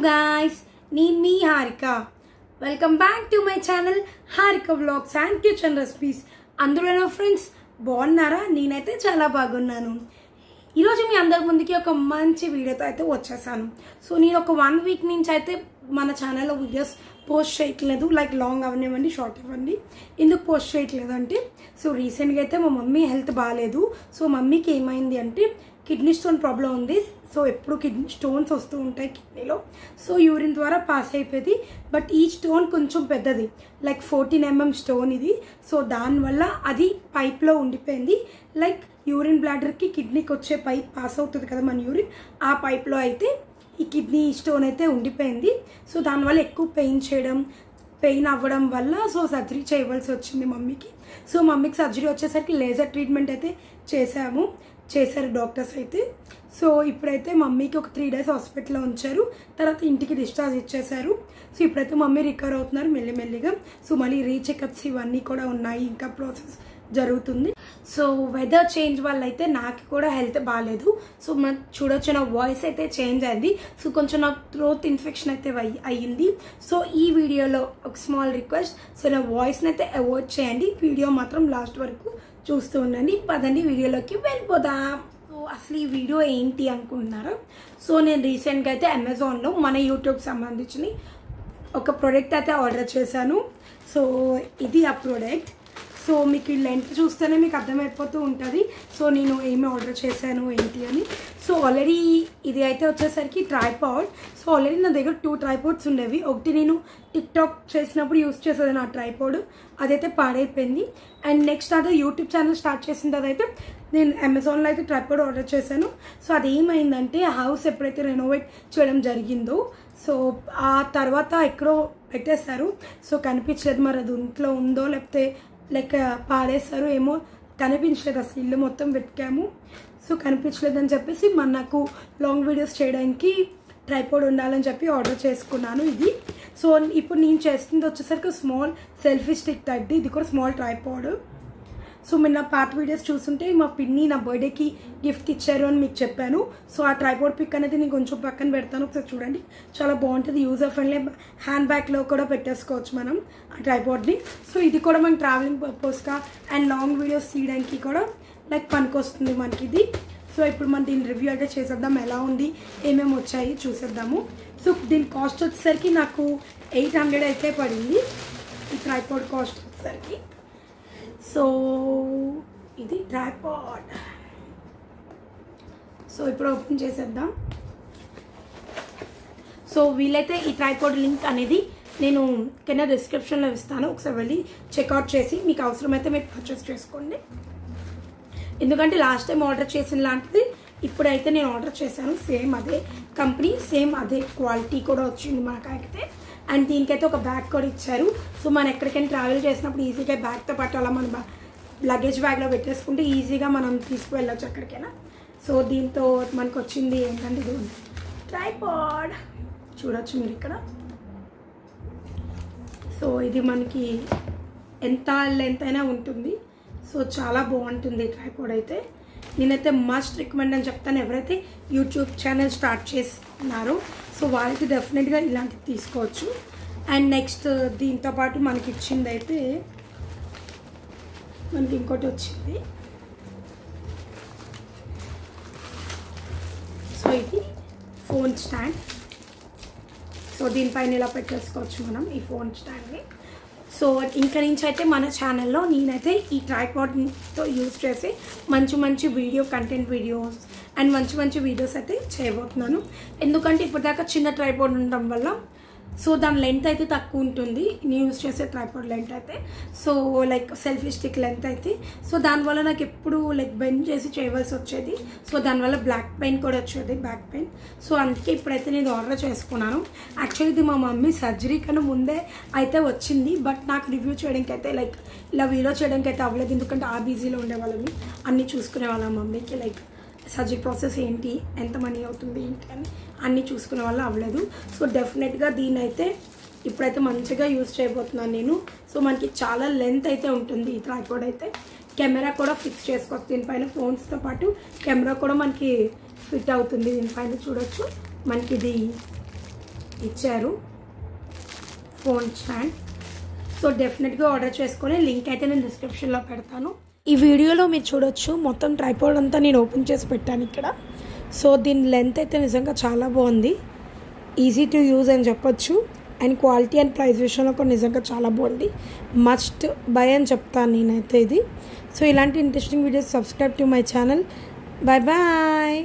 guys, నేను మీ Harika. Welcome back to my channel Harika vlogs and kitchen recipes. అందరూ friends బాగున్నారా? నేనైతే చాలా బాగున్నాను. ఈరోజు మీ అందరి ముందుకి ఒక మంచి వీడియోతో అయితే వచ్చేసాను. సో నేను ఒక 1 వీక్ నుంచి అయితే మన ఛానల్లో వీడియోస్ పోస్ట్ చేయట్లేదు. లైక్ లాంగ్ అవనివ్వండి, షార్ట్ ఇవ్వండి. ఎందుకు పోస్ట్ చేయట్లేదు అంటే, సో రీసెంట్గా అయితే మా మమ్మీ హెల్త్ బాగాలేదు. సో మమ్మీకి ఏమైంది అంటే కిడ్నీ స్టోన్ ప్రాబ్లం ఉంది. సో ఎప్పుడు కిడ్నీ స్టోన్స్ వస్తూ ఉంటాయి కిడ్నీలో. సో యూరిన్ ద్వారా పాస్ అయిపోయింది. బట్ ఈ స్టోన్ కొంచెం పెద్దది, లైక్ 14 mm స్టోన్ ఇది. సో దానివల్ల అది పైప్లో ఉండిపోయింది. లైక్ యూరిన్ బ్లాడర్కి కిడ్నీకి వచ్చే పైప్ పాస్ అవుతుంది కదా మన యూరిన్, ఆ పైప్లో అయితే ఈ కిడ్నీ స్టోన్ అయితే ఉండిపోయింది. సో దానివల్ల ఎక్కువ పెయిన్ అవ్వడం వల్ల సో సర్జరీ చేయవలసి వచ్చింది మమ్మీకి. సో మమ్మీకి సర్జరీ వచ్చేసరికి లేజర్ ట్రీట్మెంట్ అయితే చేశారు డాక్టర్స్ అయితే. సో ఇప్పుడైతే మమ్మీకి ఒక 3 days హాస్పిటల్లో ఉంచారు. తర్వాత ఇంటికి డిశ్చార్జ్ ఇచ్చేశారు. సో ఇప్పుడైతే మమ్మీ రికవర్ అవుతున్నారు మెల్లిమెల్లిగా. సో మళ్ళీ రీచెకప్స్ ఇవన్నీ కూడా ఉన్నాయి, ఇంకా ప్రాసెస్ జరుగుతుంది. సో వెదర్ చేంజ్ వల్ల అయితే నాకు కూడా హెల్త్ బాగాలేదు. సో మనం చూడొచ్చు, నా వాయిస్ అయితే చేంజ్ అయింది. సో కొంచెం నాకు థ్రోట్ ఇన్ఫెక్షన్ అయితే అయ్యింది. సో ఈ వీడియోలో ఒక స్మాల్ రిక్వెస్ట్, సో నా వాయిస్ని అయితే అవాయిడ్ చేయండి. వీడియో మాత్రం లాస్ట్ వరకు చూస్తూ ఉండండి. పదండి వీడియోలోకి వెళ్ళిపోదాం. సో అసలు ఈ వీడియో ఏంటి అనుకుంటున్నారా? సో నేను రీసెంట్గా అయితే అమెజాన్లో మన యూట్యూబ్కి సంబంధించిన ఒక ప్రోడక్ట్ అయితే ఆర్డర్ చేశాను. సో ఇది ఆ ప్రోడక్ట్. సో మీకు ఈ లెంత్ చూస్తేనే మీకు అర్థమైపోతూ ఉంటుంది సో నేను ఏమి ఆర్డర్ చేశాను ఏంటి అని. సో ఆల్రెడీ ఇది అయితే వచ్చేసరికి ట్రైపాడ్. సో ఆల్రెడీ నా దగ్గర 2 ట్రైపాడ్స్ ఉండేవి. ఒకటి నేను టిక్టాక్ చేసినప్పుడు యూస్ చేసేది నా ట్రైపాడ్, అదైతే పాడైపోయింది. అండ్ నెక్స్ట్ అదే యూట్యూబ్ ఛానల్ స్టార్ట్ చేసిన తర్వాత అయితే నేను అమెజాన్లో అయితే ట్రైపాడ్ ఆర్డర్ చేశాను. సో అది ఏమైందంటే హౌస్ ఎప్పుడైతే రెనోవేట్ చేయడం జరిగిందో సో ఆ తర్వాత ఎక్కడో పెట్టేశారు. సో కనిపించలేదు, మరి అది ఇంట్లో ఉందో లేకపోతే లైక్ పాడేస్తారు ఏమో, కనిపించలేదు. అసలు ఇల్లు మొత్తం వెతికాము, సో కనిపించలేదని చెప్పేసి నాకు లాంగ్ వీడియోస్ చేయడానికి ట్రైపాడ్ ఉండాలని చెప్పి ఆర్డర్ చేసుకున్నాను ఇది. సో ఇప్పుడు నేను చేస్తుంది వచ్చేసరికి స్మాల్ సెల్ఫీ స్టిక్ టైప్. ఇది కూడా స్మాల్ ట్రైపాడ్. సో మీరు నా పాత వీడియోస్ చూస్తుంటే మా పిన్ని నా బర్త్డేకి గిఫ్ట్ ఇచ్చారు అని మీకు చెప్పాను. సో ఆ ట్రైపాడ్ పిక్ అనేది నేను కొంచెం పక్కన పెడతాను, ఒకసారి చూడండి. చాలా బాగుంటుంది, యూజర్ ఫ్రెండ్లీ. హ్యాండ్ బ్యాగ్లో కూడా పెట్టేసుకోవచ్చు మనం ఆ ట్రైపాడ్ని. సో ఇది కూడా మనం ట్రావెలింగ్ పర్పస్గా అండ్ లాంగ్ వీడియోస్ తీయడానికి కూడా లైక్ పనికొస్తుంది మనకి ఇది. సో ఇప్పుడు మనం దీని రివ్యూ అయితే చేసేద్దాం, ఎలా ఉంది ఏమేమి వచ్చాయి చూసేద్దాము. సో దీని కాస్ట్ వచ్చేసరికి నాకు 800 అయితే పడింది ఈ ట్రైపాడ్ కాస్ట్ వచ్చేసరికి. సో ఇది ట్రైపాడ్. సో ఇప్పుడు ఓపెన్ చేసేద్దాం. సో వీలైతే ఈ ట్రైపాడ్ లింక్ అనేది నేను కింద డిస్క్రిప్షన్లో ఇస్తాను, ఒకసారి వెళ్ళి చెక్అవుట్ చేసి మీకు అవసరమైతే మీరు పర్చేస్ చేసుకోండి. ఎందుకంటే లాస్ట్ టైం ఆర్డర్ చేసిన లాంటిది ఇప్పుడైతే నేను ఆర్డర్ చేశాను. సేమ్ అదే కంపెనీ, సేమ్ అదే క్వాలిటీ కూడా వచ్చింది మనకైతే. అండ్ దీనికైతే ఒక బ్యాగ్ కూడా ఇచ్చారు. సో మనం ఎక్కడికైనా ట్రావెల్ చేసినప్పుడు ఈజీగా బ్యాగ్తో పాటు అలా మన లగేజ్ బ్యాగ్లో పెట్టేసుకుంటే ఈజీగా మనం తీసుకువెళ్ళచ్చు ఎక్కడికైనా. సో దీంతో మనకు వచ్చింది ఏంటంటే ఇది ట్రైపాడ్, చూడొచ్చు మీరు ఇక్కడ. సో ఇది మనకి ఎంత లెంత్ అయినా ఉంటుంది. సో చాలా బాగుంటుంది ట్రైపాడ్ అయితే. నేనైతే మస్ట్ రికమెండ్ అని చెప్తాను ఎవరైతే యూట్యూబ్ ఛానల్ స్టార్ట్ చేస్తున్నారో సో వాళ్ళకి డెఫినెట్గా ఇలాంటివి తీసుకోవచ్చు. అండ్ నెక్స్ట్ దీంతో పాటు మనకి ఇచ్చింది అయితే మనకి ఇంకోటి వచ్చింది. సో ఇది ఫోన్ స్టాండ్. సో దీనిపైన ఇలా పెట్టేసుకోవచ్చు మనం ఈ ఫోన్ స్టాండ్ని. సో ఇంకా నుంచి అయితే మన ఛానల్లో నేనైతే ఈ ట్రైపాడ్తో యూజ్ చేసి మంచి కంటెంట్ వీడియోస్ అండ్ మంచి వీడియోస్ అయితే చేయబోతున్నాను. ఎందుకంటే ఇప్పటిదాకా చిన్న ట్రైపాడ్ ఉండడం వల్ల సో దాని లెంత్ అయితే తక్కువ ఉంటుంది, నేను యూజ్ చేసే ట్రైపాడ్ లెంత్ అయితే. So like selfie stick length అయితే. సో దానివల్ల నాకు ఎప్పుడు లైక్ బెండ్ చేసి చేయవలసి వచ్చేది. సో దానివల్ల బ్యాక్ పెయిన్ కూడా వచ్చేది, బ్యాక్ పెయిన్. సో అందుకే ఇప్పుడైతే నేను ఆర్డర్ చేసుకున్నాను. యాక్చువల్లీ ఇది మా మమ్మీ సర్జరీ కన్నా ముందే అయితే వచ్చింది. బట్ నాకు రివ్యూ చేయడానికి అయితే లైక్ ఇలా వీడియో చేయడానికి అయితే అవ్వలేదు, ఎందుకంటే ఆ బిజీలో ఉండేవాళ్ళని అన్నీ చూసుకునే వాళ్ళ మమ్మీకి. లైక్ సర్జరీ ప్రాసెస్ ఏంటి, ఎంత మనీ అవుతుంది ఏంటి అని అన్నీ చూసుకునే వల్ల అవ్వలేదు. సో డెఫినెట్గా దీన్ని అయితే ఇప్పుడైతే మంచిగా యూజ్ చేయబోతున్నాను నేను. సో మనకి చాలా లెంత్ అయితే ఉంటుంది ఈ ట్రైపాడ్ అయితే. కెమెరా కూడా ఫిక్స్ చేసుకోవచ్చు దీనిపైన, ఫోన్స్తో పాటు కెమెరా కూడా మనకి ఫిట్ అవుతుంది దీనిపైన. చూడొచ్చు మనకి ఇది ఇచ్చారు ఫోన్ స్టాండ్. సో డెఫినెట్గా ఆర్డర్ చేసుకొని లింక్ అయితే నేను డిస్క్రిప్షన్లో పెడతాను. ఈ వీడియోలో మీరు చూడొచ్చు మొత్తం ట్రైపాడ్ అంతా నేను ఓపెన్ చేసి పెట్టాను ఇక్కడ. సో దీని లెంత్ అయితే నిజంగా చాలా బాగుంది, ఈజీ టు యూజ్ అని చెప్పొచ్చు. అండ్ క్వాలిటీ అండ్ ప్రైస్ విషయంలో కూడా నిజంగా చాలా బాగుంది, మస్ట్ బై అని చెప్తాను నేనైతే ఇది. సో ఇలాంటి interesting videos subscribe to my channel. Bye bye.